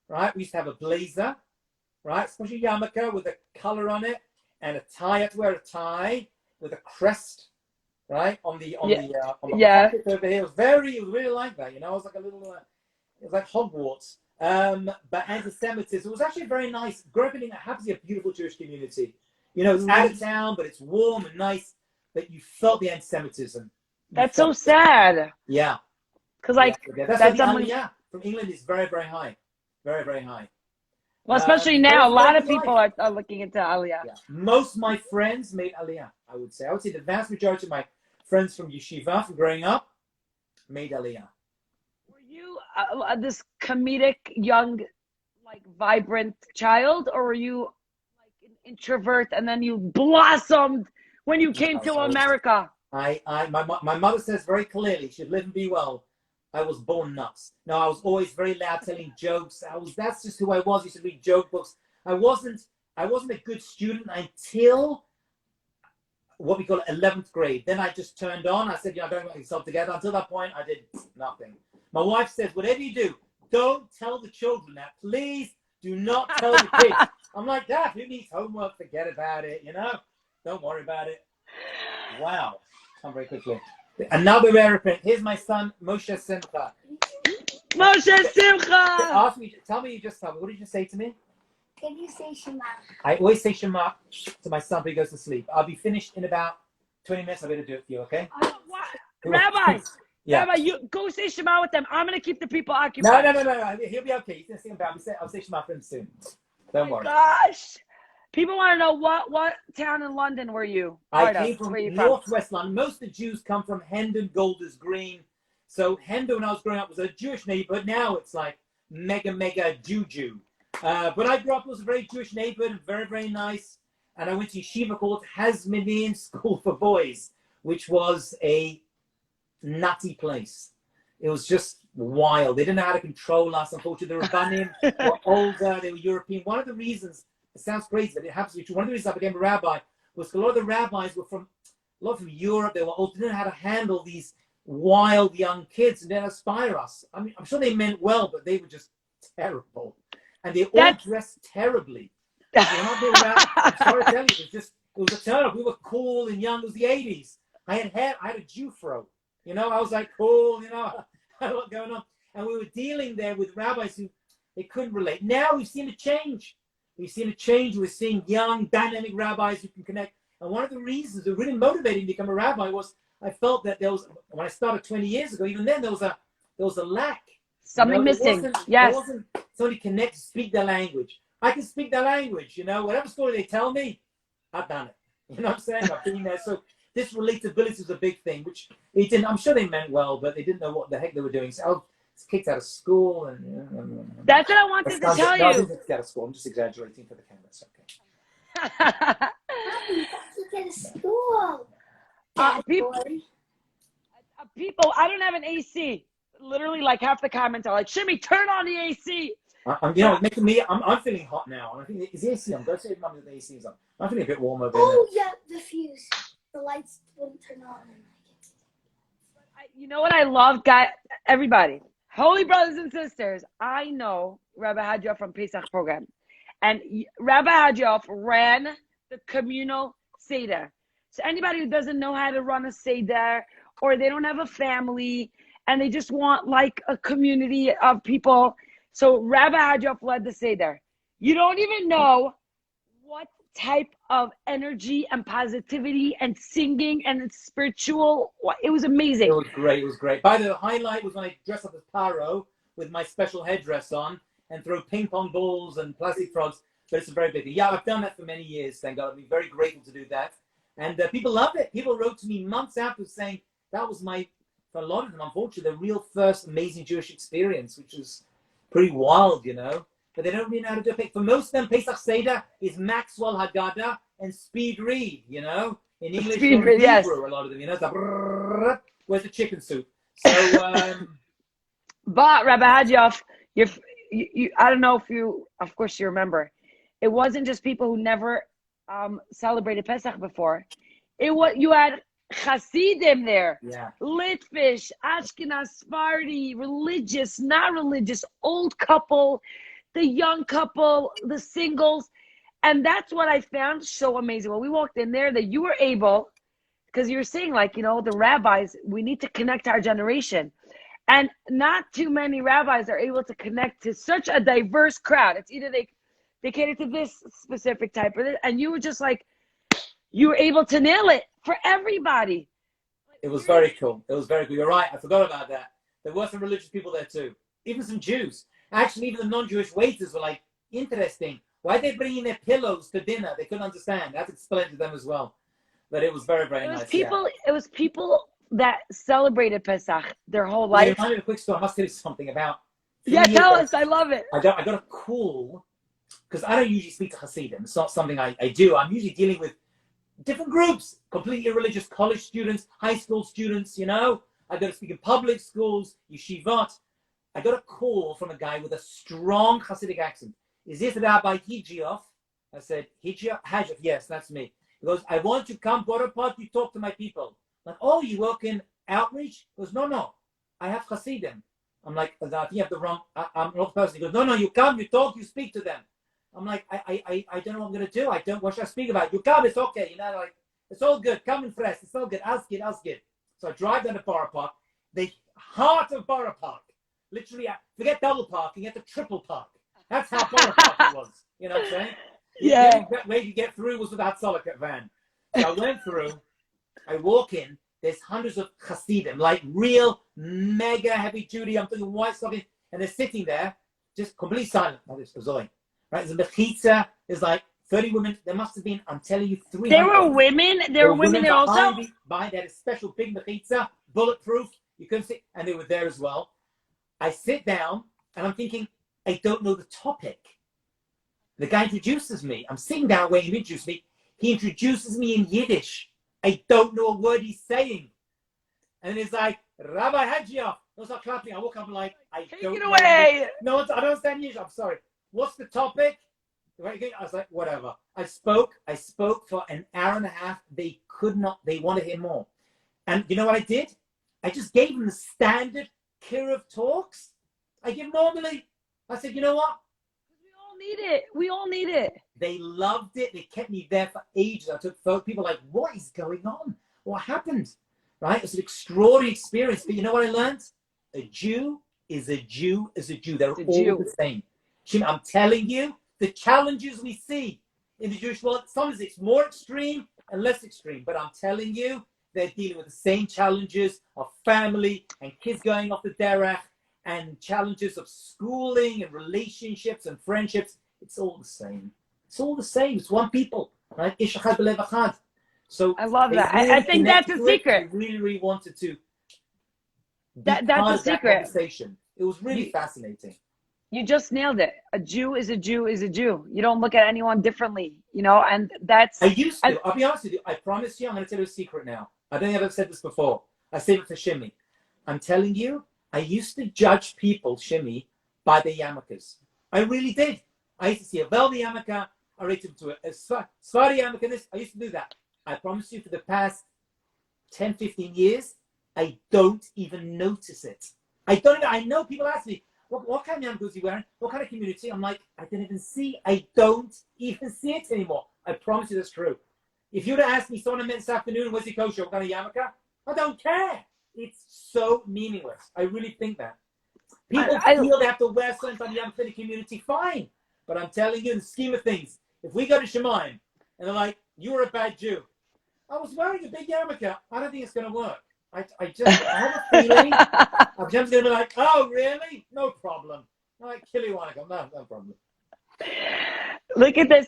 right? We used to have a blazer, right? Especially yarmulke with a color on it, and a tie. I had to wear a tie with a crest, right? On the pocket over here. It was really like that, It was like a little, it was like Hogwarts. But anti-Semitism, it was actually very nice. Growing up in England happens to be a beautiful Jewish community. It's out of town, but it's warm and nice. But you felt the anti-Semitism. That's so sad. Yeah. Because that's Aliyah from England is very, very high. Very, very high. Well, especially now, a lot of people are looking into Aliyah. Yeah. Most of my friends made Aliyah, I would say. I would say the vast majority of my friends from yeshiva, from growing up, made Aliyah. Were you this comedic, young, vibrant child, or were you an introvert and then you blossomed when you came to America? My mother says very clearly, she'd live and be well, I was born nuts. No, I was always very loud telling jokes. That's just who I was. I used to read joke books. I wasn't a good student until what we call 11th grade. Then I just turned on. I said, I don't get myself together. Until that point, I did nothing. My wife says, whatever you do, don't tell the children that. Please do not tell the kids. I'm like, Dad, who needs homework? Forget about it, Don't worry about it. Wow. Come very quickly. Another airplane. Here's my son, Moshe Simcha. Moshe Simcha! Tell me, what did you say to me? Can you say Shema? I always say Shema to my son when he goes to sleep. I'll be finished in about 20 minutes. I better do it for you, okay? Rabbi, yeah. Rabbi, you go say Shema with them. I'm going to keep the people occupied. No. He'll be okay. He's going to sing about. I'll say Shema for him soon. Don't worry. Gosh. People want to know what town in London were you? I came from northwest London. Most of the Jews come from Hendon, Golders Green. So Hendon, when I was growing up, was a Jewish neighborhood. Now it's like mega Jew. But I grew up, it was a very Jewish neighborhood and very, very nice. And I went to yeshiva called Hasmonean School for Boys, which was a nutty place. It was just wild. They didn't know how to control us. Unfortunately, the Rabbanim were older. They were European. One of the reasons, it sounds crazy, but it happens to be true. One of the reasons I became a rabbi was because a lot of the rabbis were from Europe. They were old. They didn't know how to handle these wild young kids and then inspire us. I mean, I'm sure they meant well, but they were just terrible. and they all dressed terribly. When I've been around, I'm sorry to tell you, it was a turn up. We were cool and young. It was the 80s. I had a Jew fro. You know, I was like, cool, you know, I had a lot going on. And we were dealing there with rabbis who they couldn't relate. Now we've seen a change. We've seen a change. We're seeing young, dynamic rabbis who can connect. And one of the reasons that really motivated me to become a rabbi was I felt that there was, when I started 20 years ago, even then there was a lack. Something missing. Yes. There wasn't somebody connect to speak their language. I can speak their language, you know, whatever story they tell me, I've done it. You know what I'm saying? I've been there. So this relatability is a big thing, which they didn't, I'm sure they meant well, but they didn't know what the heck they were doing. So I was kicked out of school. And that's what I wanted to tell you. I wasn't kicked out of school. I'm just exaggerating for the camera. It's okay. Kicked out of school. People, I don't have an AC. Literally, like half the comments are like, Shimi, turn on the AC. You know, making me. I'm feeling hot now. I think is the AC on? Go say mum that the AC is on. I'm feeling a bit warmer. Oh yeah, the fuse. The lights wouldn't turn on. You know what I love, guys? Everybody, holy brothers and sisters. I know Rabbi Hajioff from Pesach program, and Rabbi Hajioff ran the communal seder. So anybody who doesn't know how to run a seder, or they don't have a family, and they just want like a community of people. So Rabbi Hajioff led the Seder. You don't even know what type of energy and positivity and singing and spiritual. It was amazing. It was great. It was great. By the way, the highlight was when I dressed up as Paro with my special headdress on and throw ping pong balls and plastic frogs. But it's a very big thing. Yeah, I've done that for many years. Thank God. I'm very grateful to do that. And people loved it. People wrote to me months after saying that was for a lot of them, unfortunately, the real first amazing Jewish experience, which was pretty wild, you know. But they don't really know how to do it. For most of them, Pesach Seder is Maxwell Haggadah and speed read, you know. In English or in Hebrew, yes. A lot of them, you know. It's like, where's the chicken soup? So, but Rabbi Hajioff, you, I don't know if you, of course you remember, it wasn't just people who never celebrated Pesach before. You had Hasidim there, yeah. Litvish, Ashkenaz, Sephardi, religious, not religious, old couple, the young couple, the singles. And that's what I found so amazing. When we walked in there, that you were able, because you were saying like, you know, the rabbis, we need to connect our generation. And not too many rabbis are able to connect to such a diverse crowd. It's either they cater to this specific type of it, and you were just like, you were able to nail it for everybody. It was very cool. It was very cool. You're right. I forgot about that. There were some religious people there too. Even some Jews. Actually, even the non-Jewish waiters were like, interesting. Why are they bringing their pillows to dinner? They couldn't understand. I had to explain to them as well. But it was very, very nice. It was people that celebrated Pesach their whole life. It reminded me of a quick story. I must tell you something about. Yeah, tell us. I love it. I got a call, because I don't usually speak to Hasidim. It's not something I do. I'm usually dealing with different groups, completely irreligious college students, high school students, you know. I got to speak in public schools, yeshivot. I got a call from a guy with a strong Hasidic accent. Is this Rabbi Hajioff? I said, Hajioff, yes, that's me. He goes, I want to come, Borapot, you talk to my people. I'm like, oh, you work in outreach? He goes, no, I have Hasidim. I'm like, I think you have the wrong, I'm not the person. He goes, no, you come, you talk, you speak to them. I'm like, I don't know what I'm going to do. What should I speak about? You come, it's okay. You know, like, it's all good. Come and fresh. It's all good. Ask it. So I drive down to Borough Park, the heart of Borough Park. Literally, forget double parking, get the triple park. That's how Borough Park it was. You know what I'm saying? Yeah. The way you get through was with that Solomon van. So I went through, I walk in, there's hundreds of Hasidim, like real mega heavy duty, I'm thinking white stuff, and they're sitting there, just completely silent. Like this, Zoe. Right, there's a mechitza, there's like 30 women. There must have been, I'm telling you, 300. There were women. There were women there also. Behind, they had a special big mechitza, bulletproof. You couldn't see, and they were there as well. I sit down, and I'm thinking, I don't know the topic. The guy introduces me. I'm sitting down waiting to introduce me. He introduces me in Yiddish. I don't know a word he's saying. And it's like, Rabbi Hajioff. I start clapping. I walk up and like, I don't know. Away. No, I don't understand Yiddish. I'm sorry. What's the topic? I was like, whatever. I spoke for an hour and a half. They want to hear more. And you know what I did? I just gave them the standard Kiruv talks I give normally. I said, you know what? need it. We all need it. They loved it. They kept me there for ages. I took photos. People were like, what is going on? What happened? Right? It was an extraordinary experience. But you know what I learned? A Jew is a Jew is a Jew. They're all the same. Shimi, I'm telling you, the challenges we see in the Jewish world, sometimes it's more extreme and less extreme. But I'm telling you, they're dealing with the same challenges of family and kids going off the derech and challenges of schooling and relationships and friendships. It's all the same. It's all the same. It's one people, right? Ish echad b'lev echad. So I love that. really I think that's the secret. They really, really wanted to be That's part the of that secret. conversation. It was really fascinating. You just nailed it. A Jew is a Jew is a Jew. You don't look at anyone differently, you know, and that's... I used to. I'll be honest with you. I promise you, I'm going to tell you a secret now. I don't think I've ever said this before. I saved it for Shimi. I'm telling you, I used to judge people, Shimi, by their yarmulkes. I really did. I used to see a velvet yarmulke. I rated them to a Sfari yarmulke. This, I used to do that. I promise you, for the past 10, 15 years, I don't even notice it. I don't even, I know people ask me, what kind of yarmulke is he wearing? What kind of community? I'm like, I don't even see. I don't even see it anymore. I promise you that's true. If you would have asked me someone I met this afternoon, was he kosher? What kind of yarmulke? I don't care. It's so meaningless. I really think that. People feel they have to wear something on the yarmulke in the community, fine. But I'm telling you, in the scheme of things, if we go to Shemaim and they're like, you're a bad Jew. I was wearing a big yarmulke. I don't think it's going to work. I have a feeling I'm just going to be like, oh, really? No problem. I'm like, kill you, Wannago. No problem. Look at this.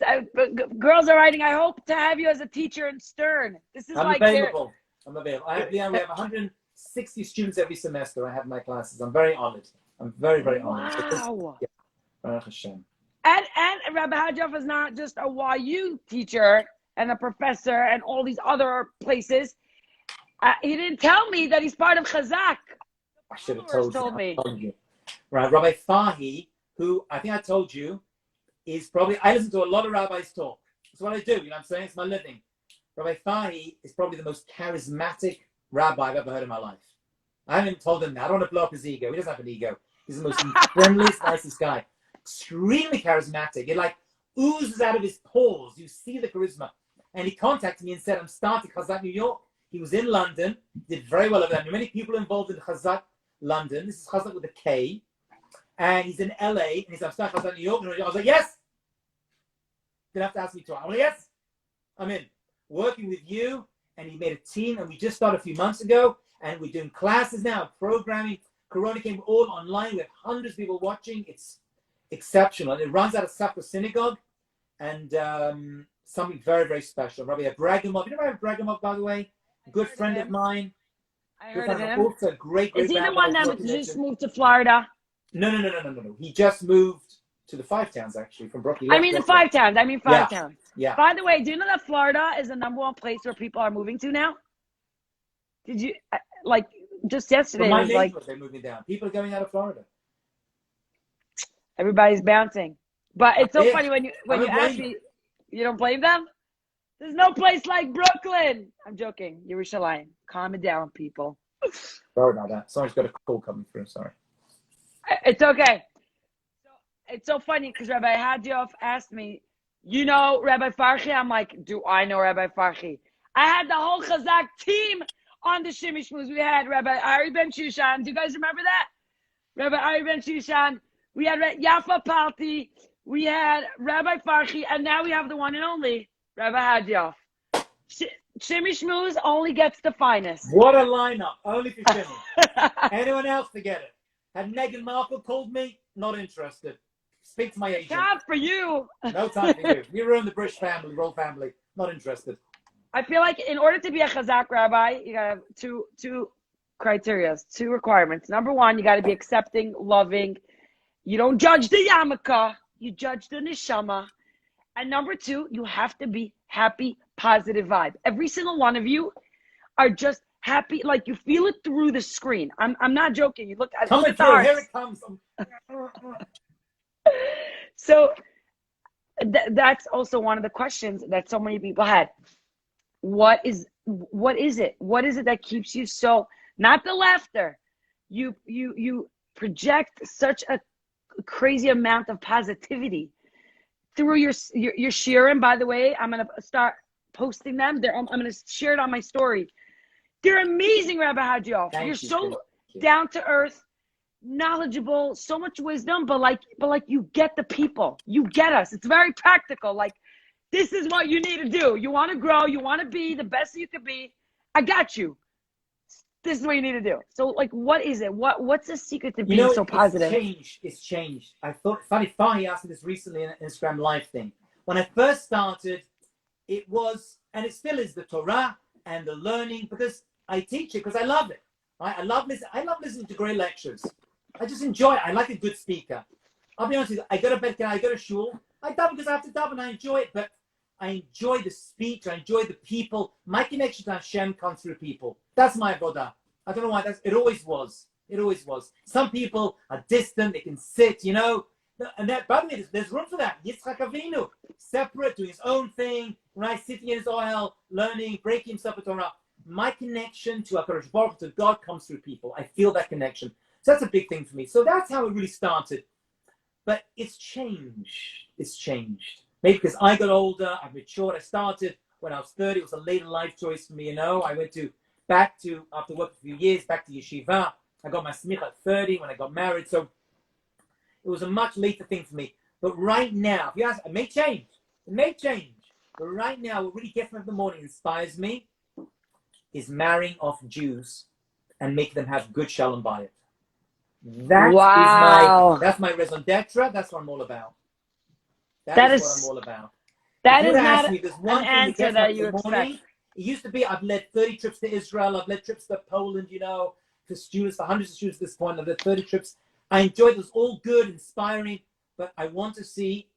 Girls are writing, I hope to have you as a teacher in Stern. This is I'm available. We have 160 students every semester. I have my classes. I'm very honored. I'm very, very honored. Wow. Baruch Hashem. And Rabbi Hajioff is not just a YU teacher and a professor and all these other places. He didn't tell me that he's part of Kazak. I should have told you. Right, Rabbi Fahi, who I think I told you, is probably, I listen to a lot of rabbis talk. That's what I do, you know what I'm saying? It's my living. Rabbi Fahi is probably the most charismatic rabbi I've ever heard in my life. I haven't even told him that. I don't want to blow up his ego. He doesn't have an ego. He's the most friendliest, nicest guy. Extremely charismatic. It like oozes out of his pores. You see the charisma. And he contacted me and said, I'm starting Kazak, New York. He was in London, did very well over there. Many people involved in Kazak London. This is Kazak with a K. And he's in LA. And he said, I'm starting Kazak, New York. And I was like, yes. Didn't have to ask me twice. I'm like, yes. I'm in. Working with you. And he made a team. And we just started a few months ago. And we're doing classes now, programming. Corona came all online. We have hundreds of people watching. It's exceptional. And it runs out of Safra Synagogue. And something very, very special. Rabbi Abragamov. You know Rabbi Abragamov, by the way? Good friend of mine. I heard of him. Also great Is he the rabbi one that just moved to Florida? No. He just moved to the Five Towns, actually, from Brooklyn. I mean the Five Towns. Five Towns. Yeah. By the way, do you know that Florida is the #1 place where people are moving to now? Did you, like, just yesterday, From my it was like... they're moving down. People are going out of Florida. Everybody's bouncing. But it's so funny when you ask me, you don't blame them? There's no place like Brooklyn. I'm joking. Yerushalayim. Calm it down, people. Sorry about that. Someone's got a call coming through. Sorry. It's okay. So, it's so funny because Rabbi Hajioff asked me, you know Rabbi Farhi? I'm like, do I know Rabbi Farhi? I had the whole Kazak team on the Shimi Shmooze. We had Rabbi Ari Ben Shushan. Do you guys remember that? Rabbi Ari Ben Shushan. We had Yafa Palti. We had Rabbi Farhi. And now we have the one and only Rabbi Hajioff. Shimi Shmooze only gets the finest. What a lineup. Only for Shimi. Anyone else, forget it. Had Meghan Markle called me, not interested. Speak to my agent. Time for you. No time for you. You ruined the British family, royal family. Not interested. I feel like in order to be a Chazak rabbi, you gotta have two criteria, 2 requirements. Number 1, you gotta be accepting, loving. You don't judge the yarmulke, you judge the neshama. And number 2, you have to be happy, positive vibe. Every single one of you are just happy, like you feel it through the screen. I'm not joking. You look at Coming the through, hearts. here it comes. So that's also one of the questions that so many people had. What is it? What is it that keeps you so, not the laughter. You project such a crazy amount of positivity. through your shiurim. By the way, I'm gonna start posting them. I'm gonna share it on my story. They're amazing, Rabbi Hajioff. You're so down to earth, knowledgeable, so much wisdom, but like you get the people. You get us. It's very practical. Like, this is what you need to do. You want to grow. You want to be the best you could be. I got you. This is what you need to do. So, like, what is it? What's the secret to being so positive? It's changed. I thought, funny, he asked me this recently in an Instagram live thing. When I first started, it was, and it still is, the Torah and the learning, because I teach it because I love it. Right? I love listening to great lectures. I just enjoy it. I like a good speaker. I'll be honest with you. I go to bed, I go to shul. I daven because I have to daven. I enjoy it, but I enjoy the speech. I enjoy the people. My connection to Hashem comes through people. That's my avodah. I don't know why. It always was. It always was. Some people are distant. They can sit, you know. And that, by the way, there's room for that. Yitzchak Avinu, separate, doing his own thing, right? Sitting in his oil, learning, breaking himself with Torah. My connection to HaKadosh Baruch Hu, to God, comes through people. I feel that connection. So that's a big thing for me. So that's how it really started. But it's changed. It's changed. Maybe because I got older, I've matured. I started when I was 30. It was a later life choice for me, you know. I went back to, after working for a few years, back to yeshiva. I got my smicha at 30 when I got married. So it was a much later thing for me. But right now, if you ask, it may change. It may change. But right now, what really gets me up in the morning, inspires me, is marrying off Jews and making them have good shalom bayit. That's my raison d'etre. That's what I'm all about. That is what I'm all about. That is not an answer that you expect. It used to be, I've led 30 trips to Israel. I've led trips to Poland, you know, for students, for hundreds of students at this point. I've led 30 trips. I enjoyed it. It was all good, inspiring, but I want to see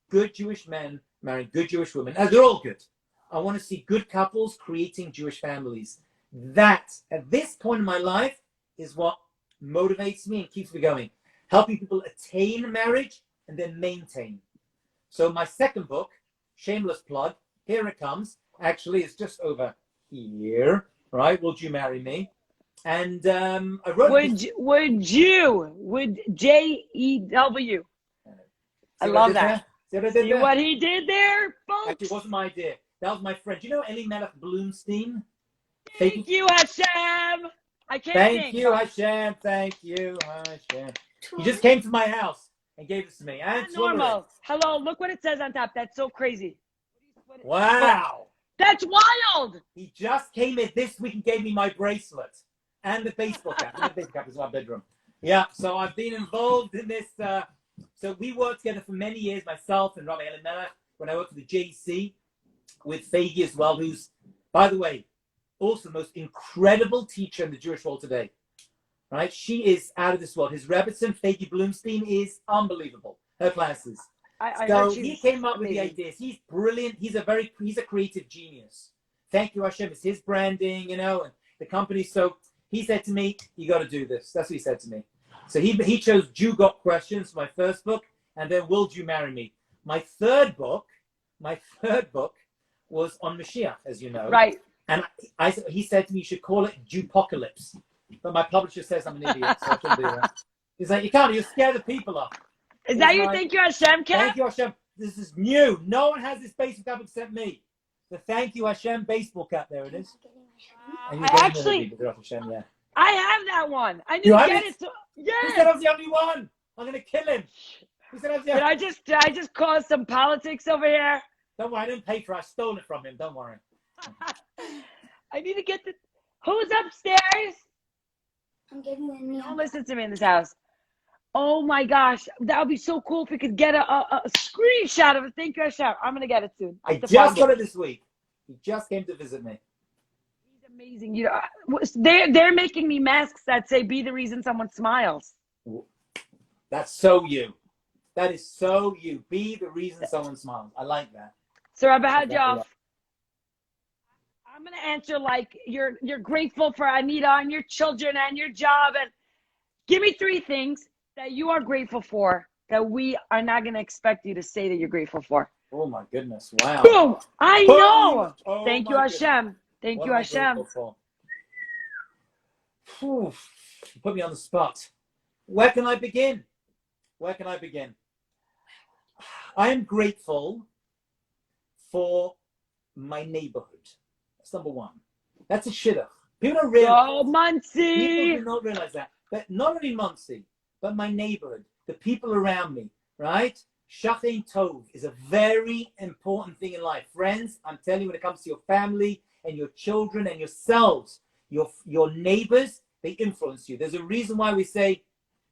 good Jewish men marrying good Jewish women. They're all good. I want to see good couples creating Jewish families. That, at this point in my life, is what motivates me and keeps me going. Helping people attain marriage and then maintain. So my second book, shameless plug, here it comes. Actually, it's just over here, right? Would You Marry Me? And I wrote Would J-E-W. I love that. See what he did there, folks? Actually, it wasn't my idea. That was my friend. Do you know Elimelech Bloomstein? Thank you, Hashem. I can't Thank you, Hashem. Thank you, Hashem. He just came to my house and gave this to me. And normal. Hello, look what it says on top. That's so crazy. Wow. That's wild. He just came in this week and gave me my bracelet and the baseball cap. The baseball cap is in my bedroom. Yeah, so I've been involved in this. So we worked together for many years, myself and Rabbi Elimelech, when I worked for the JC with Fagi as well, who's, by the way, also the most incredible teacher in the Jewish world today. Right? She is out of this world. His Rebbetzin, Fagi Bloomstein, is unbelievable. Her classes. So he came up with the ideas. He's brilliant. He's a creative genius. Thank you, Hashem. It's his branding, you know, and the company. So he said to me, "You got to do this." That's what he said to me. So he chose Jew Got Questions for my first book, and then Will You Marry Me? My third book was on Mashiach, as you know. Right. And he said to me, "You should call it Jewpocalypse." But my publisher says I'm an idiot, so I couldn't do that. He's like, "You can't. You scare the people off." Is that your Thank You Hashem cap? Thank you Hashem. This is new. No one has this baseball cap except me. The Thank You Hashem baseball cap. There it is. And I have that one. I didn't get it. Yes. He said I was the only one. I'm gonna kill him. He said I was the only one. Did I just cause some politics over here? Don't worry. I didn't pay for it. I stole it from him. Don't worry. I need to get the. Who's upstairs? I'm getting the new. Don't listen to me in this house. Oh my gosh, that would be so cool if we could get a screenshot of it. Thank you, Hashem. I'm gonna get it soon. I just got it this week. He just came to visit me. He's amazing. You know, they're making me masks that say "Be the reason someone smiles." That's so you. That is so you. Be the reason someone smiles. I like that. So Rabbi Hajioff, I'm gonna answer like you're grateful for Anita and your children and your job, and give me 3 things that you are grateful for that we are not going to expect you to say that you're grateful for. Oh my goodness. Wow. Boom. I know. Oh, thank you, Hashem. Thank you, Hashem. You put me on the spot. Where can I begin? I am grateful for my neighborhood. That's number one. That's a shidduch. People don't realize. Oh, People Muncie! do not realize that. But not only Muncie, but my neighborhood, the people around me, right? Shachin Tov is a very important thing in life. Friends, I'm telling you, when it comes to your family and your children and yourselves, your neighbors, they influence you. There's a reason why we say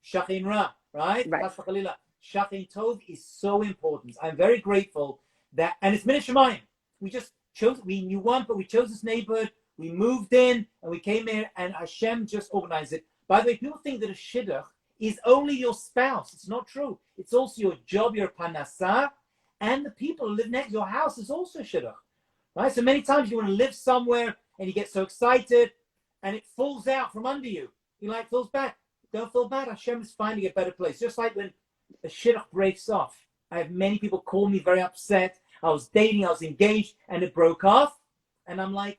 Shachin Ra, right? Shachin Tov is so important. I'm very grateful that, and it's Minute Shemayim. We knew one, but we chose this neighborhood. We moved in and we came here, and Hashem just organized it. By the way, people think that a shidduch is only your spouse. It's not true. It's also your job, your panasa, and the people who live next. Your house is also shidduch, right? So many times you want to live somewhere and you get so excited and it falls out from under you. You like, falls back. Don't feel bad. Hashem is finding a better place. Just like when a shidduch breaks off. I have many people call me very upset. I was dating, I was engaged, and it broke off. And I'm like,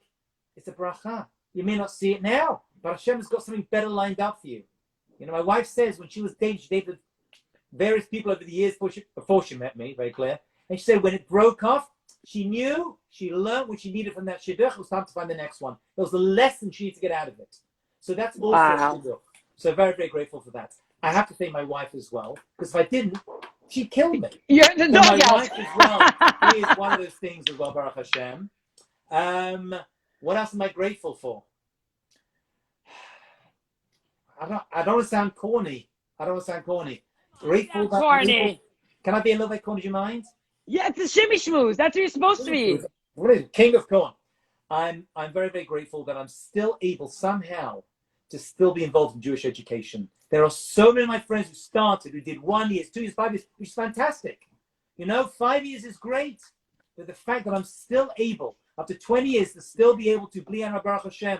it's a bracha. You may not see it now, but Hashem has got something better lined up for you. You know, my wife says when she was dating, she dated various people over the years before she met me, very clear. And she said when it broke off, she knew, she learned what she needed from that shidduch. It was time to find the next one. It was the lesson she needed to get out of it. So that's also a shidduch. So very, very grateful for that. I have to thank my wife as well, because if I didn't, she'd kill me. You're the So dog my out. wife as well is one of those things as well, Baruch Hashem. What else am I grateful for? I don't want to sound corny. Grateful. Can I be a little bit corny? Do you mind? Yeah, it's a shimmy schmooze. That's what you're supposed to be. What is it? King of corn. I'm very, very grateful that I'm still able somehow to still be involved in Jewish education. There are so many of my friends who started, who did 1 year, 2 years, 5 years, which is fantastic. You know, 5 years is great. But the fact that I'm still able, after 20 years, to still be able to, Bli Hara Baruch Hashem,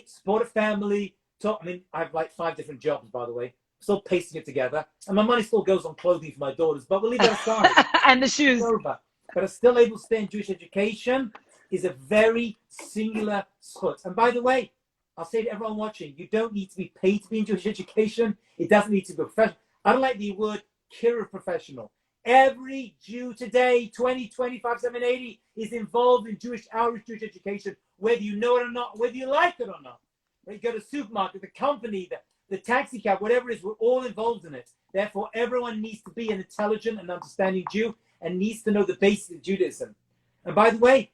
support a family, I have like 5 different jobs, by the way. Still pasting it together. And my money still goes on clothing for my daughters, but we'll leave that aside. And the shoes. But I'm still able to stay in Jewish education is a very singular zchut. And by the way, I'll say to everyone watching, you don't need to be paid to be in Jewish education. It doesn't need to be professional. I don't like the word kiruv professional. Every Jew today, 20, 25, 7, 80, is involved in Jewish education, whether you know it or not, whether you like it or not. When you go to the supermarket, the company, the taxi cab, whatever it is, we're all involved in it. Therefore, everyone needs to be an intelligent and understanding Jew and needs to know the basics of Judaism. And by the way,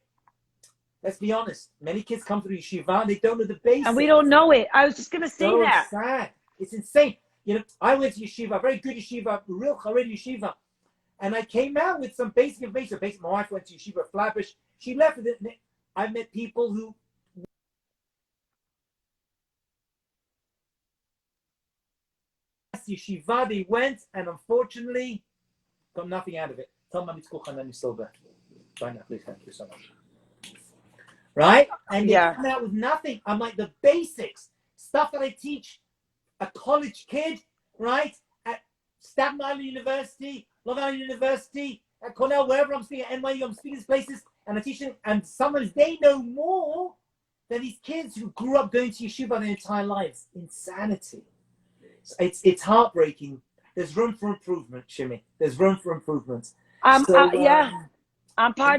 let's be honest, many kids come through yeshiva and they don't know the basics. And we don't know it. I was just going to say So that. sad. It's insane. You know, I went to yeshiva, a very good yeshiva, real Haredi yeshiva, and I came out with some basic information. My wife went to yeshiva Flatbush. She left with it. I met people who yeshiva, they went, and unfortunately, got nothing out of it. Tell Mami Tzkuch and then you're still there. Bye now, please. Thank you so much. Right? And they come out with nothing. I'm like, the basics, stuff that I teach a college kid, right? At Staten Island University, Long Island University, at Cornell, wherever I'm speaking, at NYU, I'm speaking these places, and I teach them, and sometimes they know more than these kids who grew up going to yeshiva their entire lives. Insanity. It's heartbreaking. There's room for improvement, Shimi. There's room for improvement. I'm part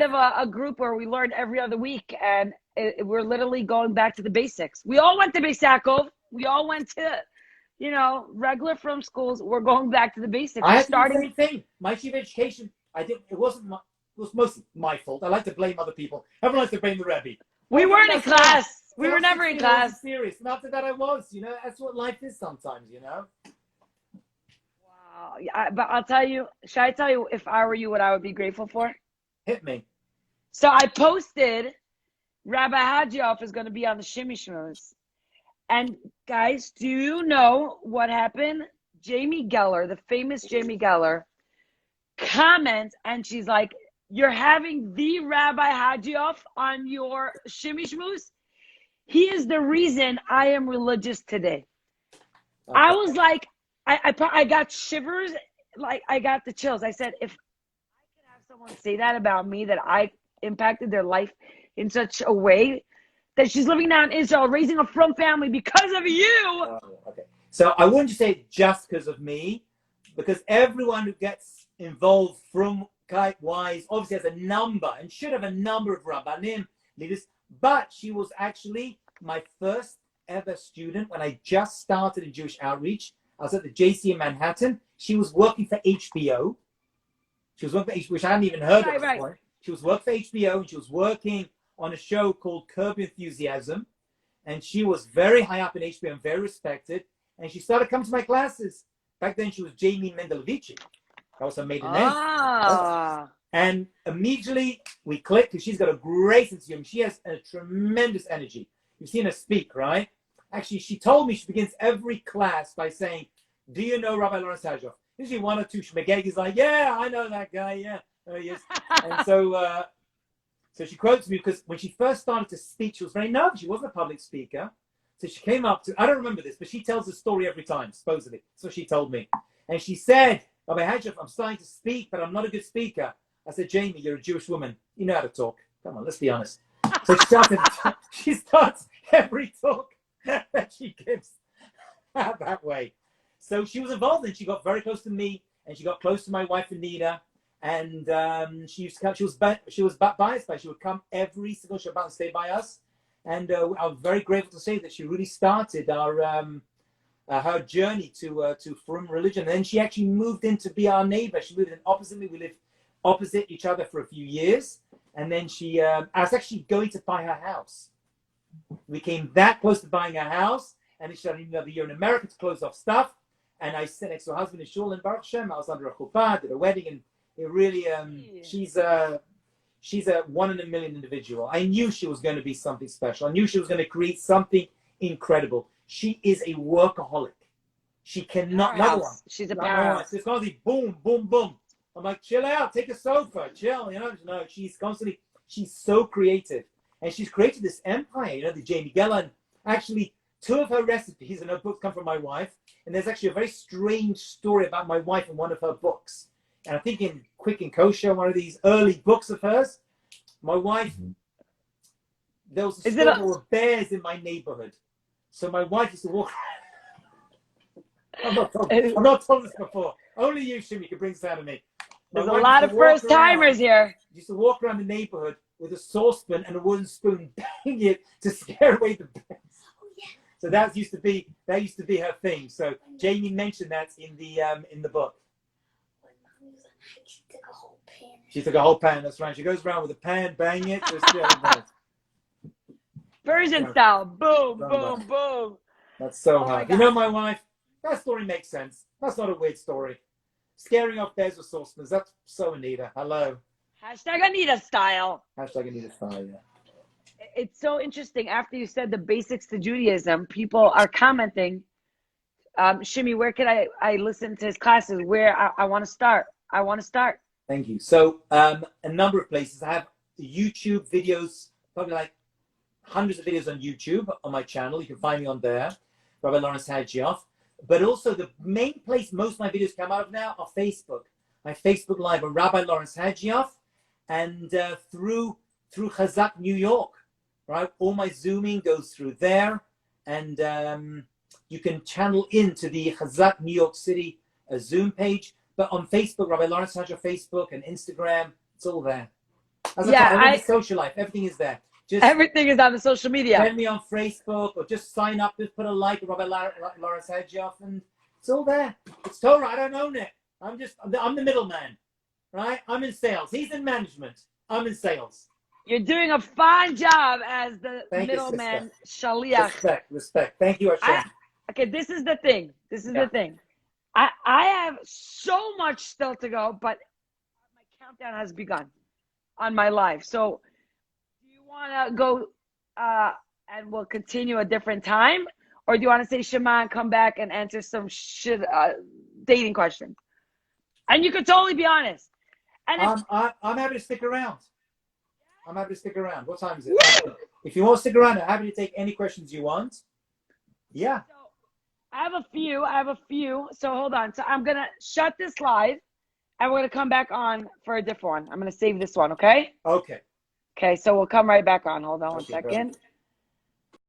of a group where we learn every other week, and we're literally going back to the basics. We all went to Beis Yaakov. We all went to, regular from schools. We're going back to the basics. I had to do the same thing. My yeshiva education, it was mostly my fault. I like to blame other people. Everyone likes to blame the Rebbe. We weren't in class. We were never in class. Serious. And after that, I was. That's what life is sometimes. Wow. But I'll tell you. Should I tell you if I were you, what I would be grateful for? Hit me. So I posted. Rabbi Hajioff is going to be on the Shimmy Schmooze. And guys, do you know what happened? Jamie Geller, the famous Jamie Geller, comments, and she's like, "You're having the Rabbi Hajioff on your Shimmy Schmooze? He is the reason I am religious today." Okay. I was like, I got shivers, like I got the chills. I said, if I could have someone say that about me, that I impacted their life in such a way, that she's living now in Israel, raising a from family because of you. Okay. So I wouldn't just say just because of me, because everyone who gets involved from wise, obviously has a number and should have a number of Rabbanim leaders, but she was actually my first ever student when I just started in Jewish outreach. I was at the JC in Manhattan. She was working for HBO. She was working for HBO, which I hadn't even heard of before. She was working for HBO, and she was working on a show called Curb Your Enthusiasm. And she was very high up in HBO and very respected. And she started coming to my classes. Back then, she was Jamie Mendelevici. That was her maiden name. And immediately we clicked because she's got a great sense of humor. She has a tremendous energy. You've seen her speak, right? Actually, she told me she begins every class by saying, "Do you know Rabbi Lawrence Hajioff?" Usually one or two schmegegis like, "Yeah, I know that guy. Yeah, yes." And so she quotes me because when she first started to speak, she was very nervous. She wasn't a public speaker. So she came up to, I don't remember this, but she tells the story every time, supposedly. That's what she told me. And she said, "Rabbi Hajioff, I'm starting to speak, but I'm not a good speaker." I said, "Jamie, you're a Jewish woman. You know how to talk. Come on, let's be honest." So she starts every talk that she gives that way. So she was involved, and she got very close to me, and she got close to my wife Anita, and she used to come. She was biased by. She would come every single Shabbat and stay by us, and I'm very grateful to say that she really started our her journey to Frum religion. And then she actually moved in to be our neighbor. She moved in opposite me. We lived opposite each other for a few years, and then she I was actually going to buy her house. We came that close to buying a house, and she had another year in America to close off stuff. And I sat next to her husband in shul in Baruch Hashem. I was under a chuppah, did a wedding, and it really she's a 1 in a million individual. I knew she was going to be something special. I knew she was going to create something incredible. She is a workaholic. She cannot. Another one. She's a powerhouse. It's constantly boom, boom, boom. I'm like, chill out, take a sofa, chill. No, she's constantly. She's so creative, and she's created this empire. The Jamie Gellan. Actually, 2 of her recipes in her books come from my wife, and there's actually a very strange story about my wife in one of her books. And I think in Quick and Kosher, one of these early books of hers, my wife. There was a story there were bears in my neighborhood, so my wife used to walk. I'm not told this before. Only you, Shimi, can bring this out of me. There's a lot of first timers here. Used to walk around the neighborhood with a saucepan and a wooden spoon, banging it to scare away the bears. Oh, yeah. So that used to be her thing. So Jamie mentioned that in the book. She took a whole pan. She took a whole pan. That's right. She goes around with a pan, banging it. Persian style. Boom, boom, boom. That's so hard. You know my wife? That story makes sense. That's not a weird story. Scaring off bears with saucepans. That's so Anita. Hello. Hashtag Anita style. Hashtag Anita style, yeah. It's so interesting. After you said the basics to Judaism, people are commenting, Shimi, where can I listen to his classes? Where I want to start. I want to start. Thank you. So a number of places. I have YouTube videos, probably like hundreds of videos on YouTube on my channel. You can find me on there, Rabbi Lawrence Hajioff. But also the main place most of my videos come out of now are Facebook. My Facebook Live on Rabbi Lawrence Hajioff, and through Kazak, New York, right? All my Zooming goes through there, and you can channel into the Kazak, New York City Zoom page. But on Facebook, Rabbi Lawrence Hajioff Facebook and Instagram, it's all there. Social life, everything is there. Everything is on the social media. Send me on Facebook, or just sign up, just put a like, Rabbi Lawrence Hajioff, and it's all there. It's Torah. I don't own it. I'm the middleman, right? I'm in sales. He's in management. I'm in sales. You're doing a fine job as the middleman, shaliach. Respect. Thank you, Hashem. Okay, this is the thing. The thing. I have so much still to go, but my countdown has begun on my life. So want to go and we'll continue a different time, or do you want to say Shema and come back and answer some dating questions? And you can totally be honest. And I'm happy to stick around. I'm happy to stick around. What time is it? Woo! If you want to stick around, I'm happy to take any questions you want. Yeah. So I have a few. So hold on. So I'm gonna shut this live, and we're gonna come back on for a different one. I'm gonna save this one. Okay. Okay. Okay, so we'll come right back on. Hold on one second.